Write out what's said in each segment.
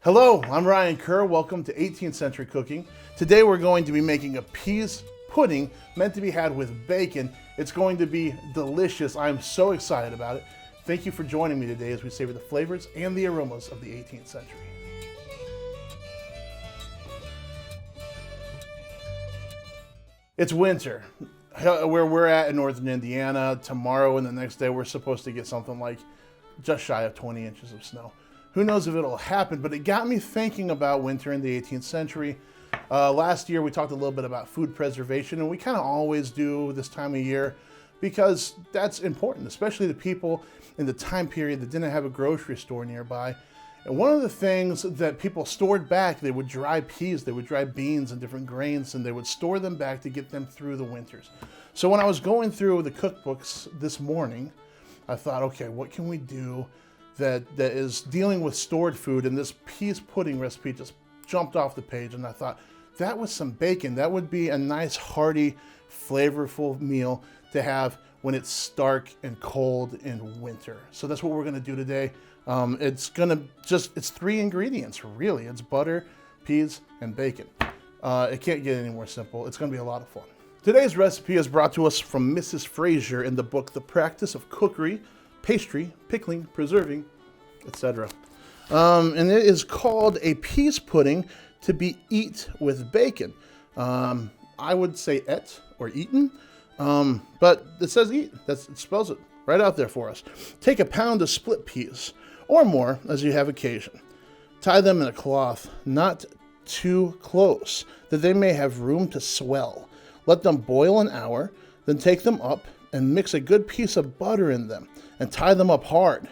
Hello, I'm Ryan Kerr. Welcome to 18th Century Cooking. Today we're going to be making a peas pudding meant to be had with bacon. It's going to be delicious. I'm so excited about it. Thank you for joining me today as we savor the flavors and the aromas of the 18th century. It's winter. Where we're at in northern Indiana, tomorrow and the next day we're supposed to get something like just shy of 20 inches of snow. Who knows if it'll happen, but it got me thinking about winter in the 18th century. Last year we talked a little bit about food preservation, and we kind of always do this time of year because that's important, especially the people in the time period that didn't have a grocery store nearby. And one of the things that people stored back, they would dry peas, they would dry beans and different grains, and they would store them back to get them through the winters. So when I was going through the cookbooks this morning, I thought, okay, what can we do that is dealing with stored food? And this peas pudding recipe just jumped off the page, and I thought, that was some bacon. That would be a nice, hearty, flavorful meal to have when it's stark and cold in winter. So that's what we're gonna do today. It's three ingredients, really. It's butter, peas, and bacon. It can't get any more simple. It's gonna be a lot of fun. Today's recipe is brought to us from Mrs. Fraser in the book, The Practice of Cookery, Pastry, Pickling, Preserving, etc. And it is called a peas pudding to be eat with bacon. I would say et or eaten, but it says eat. It spells it right out there for us. Take a pound of split peas, or more as you have occasion. Tie them in a cloth, not too close, that they may have room to swell. Let them boil an hour, then take them up and mix a good piece of butter in them and tie them up hard.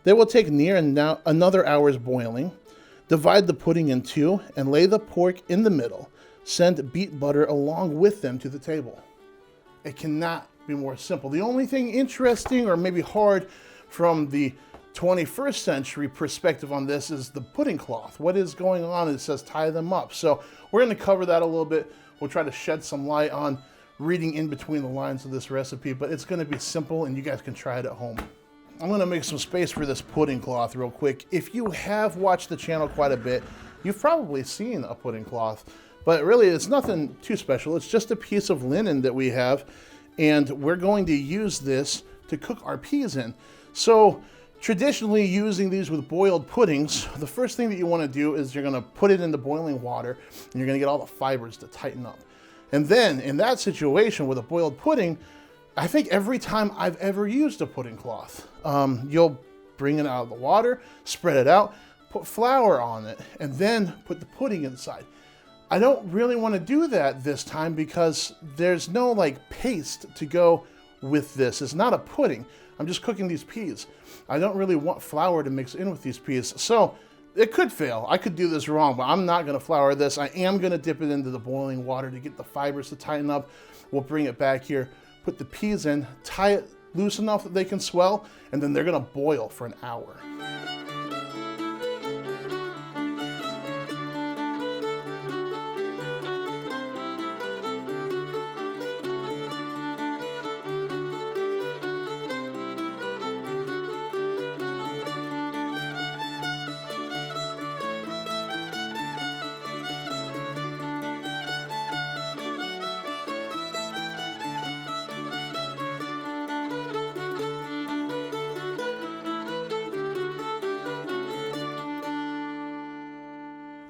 They will take near another hour's boiling. Divide the pudding in two and lay the pork in the middle. Send beet butter along with them to the table. It cannot be more simple. The only thing interesting or maybe hard from the 21st century perspective on this is the pudding cloth. What is going on? It says tie them up. So we're going to cover that a little bit. We'll try to shed some light on reading in between the lines of this recipe, but it's going to be simple and you guys can try it at home. I'm going to make some space for this pudding cloth real quick. If you have watched the channel quite a bit, you've probably seen a pudding cloth, but really it's nothing too special. It's just a piece of linen that we have, and we're going to use this to cook our peas in. So traditionally, using these with boiled puddings, the first thing that you want to do is you're going to put it in the boiling water and you're going to get all the fibers to tighten up. And then in that situation with a boiled pudding, I think every time I've ever used a pudding cloth, you'll bring it out of the water, spread it out, put flour on it, and then put the pudding inside. I don't really want to do that this time because there's no like paste to go with this. It's not a pudding. I'm just cooking these peas. I don't really want flour to mix in with these peas. So it could fail. I could do this wrong, but I'm not going to flour this. I am going to dip it into the boiling water to get the fibers to tighten up. We'll bring it back here, put the peas in, tie it loose enough that they can swell, and then they're going to boil for an hour.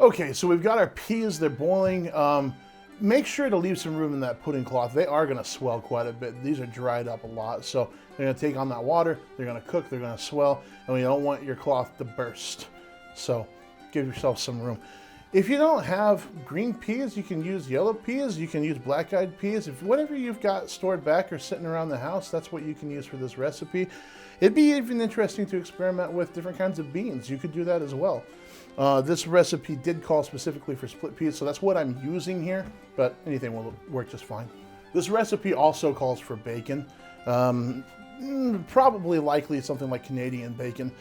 Okay, so we've got our peas, they're boiling. Make sure to leave some room in that pudding cloth. They are gonna swell quite a bit. These are dried up a lot, so they're gonna take on that water, they're gonna cook, they're gonna swell, and we don't want your cloth to burst. So give yourself some room. If you don't have green peas, you can use yellow peas, you can use black-eyed peas. If whatever you've got stored back or sitting around the house, that's what you can use for this recipe. It'd be even interesting to experiment with different kinds of beans. You could do that as well. This recipe did call specifically for split peas, so that's what I'm using here, but anything will work just fine. This recipe also calls for bacon. Probably likely something like Canadian bacon.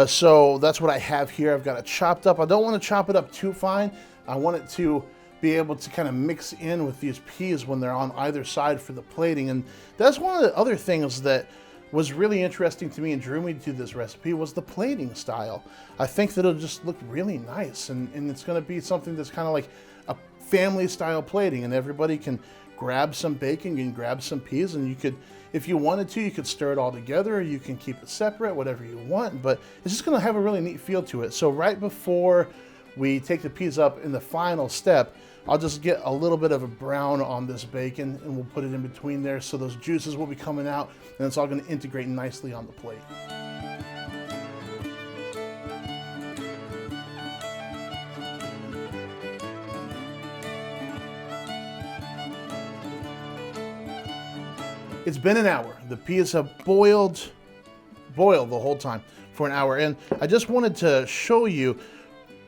So that's what I have here. I've got it chopped up. I don't want to chop it up too fine. I want it to be able to kind of mix in with these peas when they're on either side for the plating. And that's one of the other things that was really interesting to me and drew me to this recipe was the plating style. I think that it'll just look really nice, and it's gonna be something that's kind of like a family style plating, and everybody can grab some bacon, you can grab some peas, and you could, if you wanted to, you could stir it all together, or you can keep it separate, whatever you want, but it's just gonna have a really neat feel to it. So right before we take the peas up in the final step, I'll just get a little bit of a brown on this bacon, and we'll put it in between there so those juices will be coming out, and it's all gonna integrate nicely on the plate. It's been an hour. The peas have boiled the whole time for an hour, and I just wanted to show you.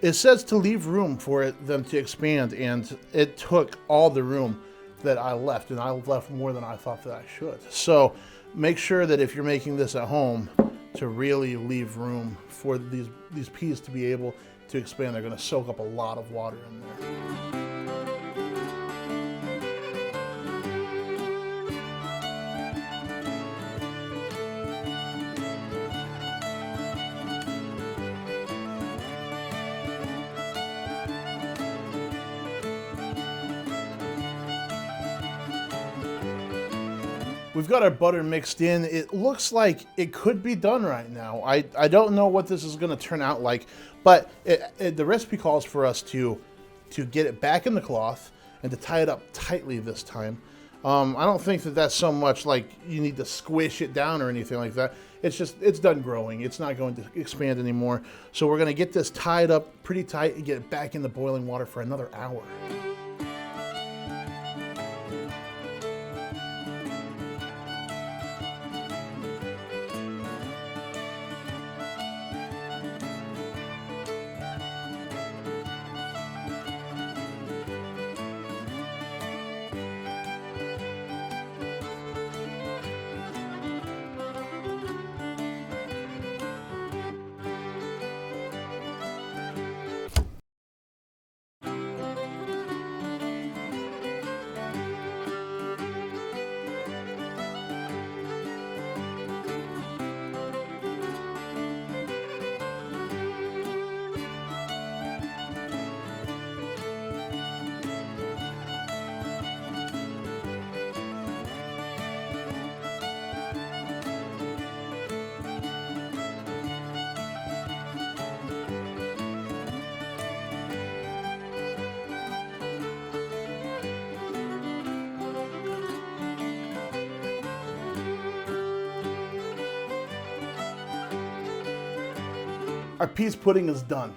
It says to leave room for them to expand, and it took all the room that I left, and I left more than I thought that I should. So make sure that if you're making this at home, to really leave room for these peas to be able to expand. They're going to soak up a lot of water in there. We've got our butter mixed in. It looks like it could be done right now. I don't know what this is gonna turn out like, but the recipe calls for us to get it back in the cloth and to tie it up tightly this time. I don't think that that's so much like you need to squish it down or anything like that. It's just, it's done growing. It's not going to expand anymore. So we're gonna get this tied up pretty tight and get it back in the boiling water for another hour. Our peas pudding is done.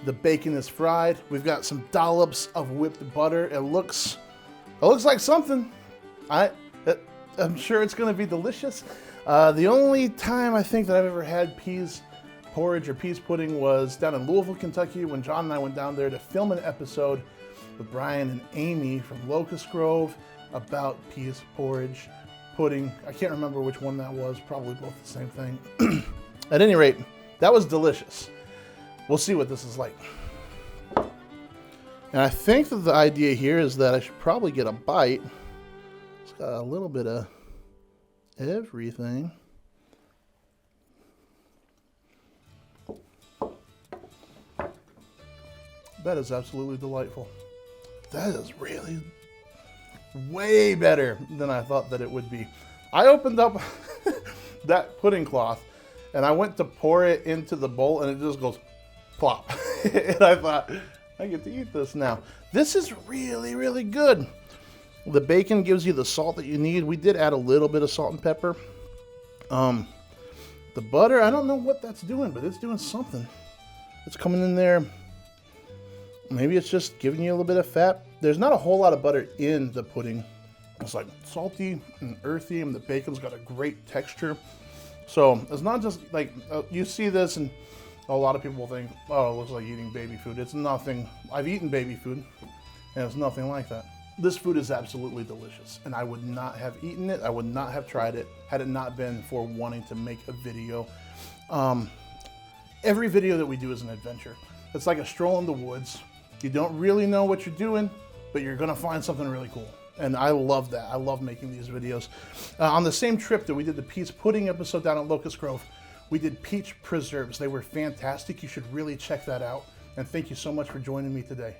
The bacon is fried. We've got some dollops of whipped butter. It looks like something. I'm sure it's gonna be delicious. The only time I think that I've ever had peas porridge or peas pudding was down in Louisville, Kentucky, when John and I went down there to film an episode with Brian and Amy from Locust Grove about peas porridge pudding. I can't remember which one that was, probably both the same thing. At any rate, that was delicious. We'll see what this is like. And I think that the idea here is that I should probably get a bite. It's got a little bit of everything. That is absolutely delightful. That is really way better than I thought that it would be. I opened up that pudding cloth and I went to pour it into the bowl and it just goes plop. And I thought, I get to eat this now. This is really, really good. The bacon gives you the salt that you need. We did add a little bit of salt and pepper. The butter, I don't know what that's doing, but it's doing something. It's coming in there. Maybe it's just giving you a little bit of fat. There's not a whole lot of butter in the pudding. It's like salty and earthy, and the bacon's got a great texture. So it's not just like, you see this and a lot of people think, oh, it looks like eating baby food. It's nothing. I've eaten baby food and it's nothing like that. This food is absolutely delicious and I would not have eaten it. I would not have tried it had it not been for wanting to make a video. Every video that we do is an adventure. It's like a stroll in the woods. You don't really know what you're doing, but you're gonna find something really cool. And I love that. I love making these videos. On the same trip that we did the peach pudding episode down at Locust Grove, we did peach preserves. They were fantastic. You should really check that out. And thank you so much for joining me today.